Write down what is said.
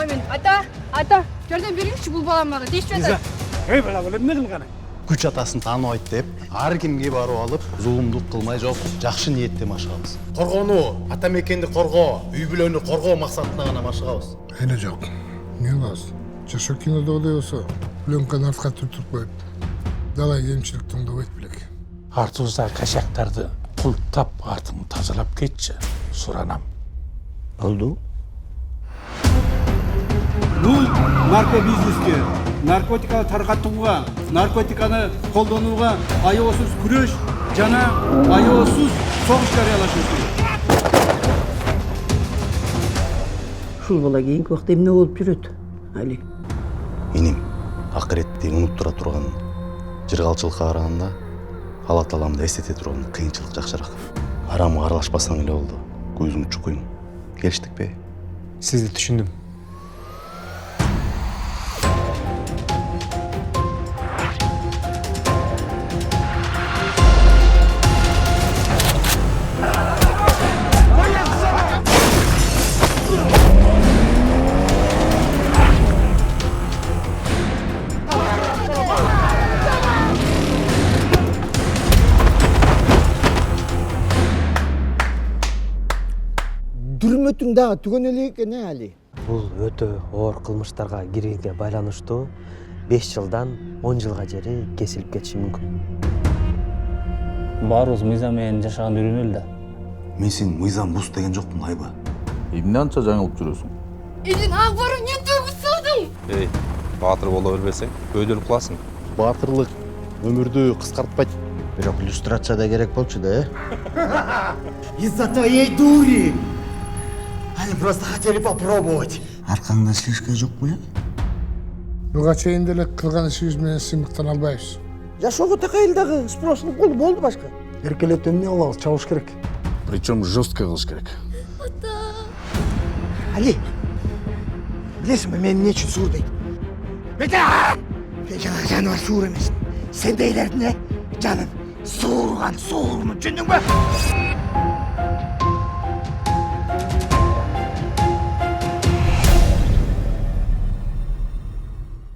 мен. Ата, жардам беріңізші бұл балам бара. Дейші жатыр. Ей бала, не қылғаны? Күч атасын таныбайт деп, ар кимге барып алып, зулумдук кылмай жок, жакшы ниетте машыгабыз. Коргонуу, ата мекенди коргоо, үй бүлөнү коргоо максатында гана машыгабыз. Эне жок. Не лаз? Жашоо кинодо эле болсо, пленканы артка түртүп коюп, далай кемчиликтин добойт белек. Артыбызда кашактарды култап артын тазалап кетчи, суранам. Болду? Бул нарко бизнеске, наркотиканы таркатууга, наркотиканы колдонууга аеосуз күрөш жана аеосуз согуш жарыялашыбыз керек. Ушул бала кийинки убакта эмне болуп жүрөт, Али? Иним, акыретти унуттура турган жыргалчылыкка караганда Алла Тааламды эстете турган кыйынчылык жакшыраак. Арамга аралашпасаң эле болду. Көзүң чукуйм. Келиштикпи? Сизди түшүндүм. Дүрмөтүң дагы түгөн эле экен, Али. Бул өтө оор кылмыштарга киргенге байланыштуу 5 жылдан 10 жылга жери кесилип кетиши мүмкүн. Баарыбыз мыйзам менен жашаган үйрөнөлү да. Мен сен мыйзам бус деген жокмун, Айба. Эмне анча жаңылып жүрөсүң? Эдин агбарым не төгүп салдың? Эй, баатыр боло бербесең, өйдөлүп каласың. Баатырлык өмүрдү кыскартпайт. Бирок иллюстрация да керек болчу да, Из-за твоей дури. Они просто хотели попробовать. Аркаңда слишком жок беле? Буга чейин деле кылган ишибиз менен сыймыктана албайбыз. Жашоого такай элдагы спросун кылып болду башка. Эркелеп эмне кылабыз, чабыш керек. Причем жестко кылыш керек. Али, билесиңби мени эмне үчүн суур дейт? Сен жанагы жаныбар суур эмес. Сендейлердин жанын суурган суурмун, түшүндүңбү?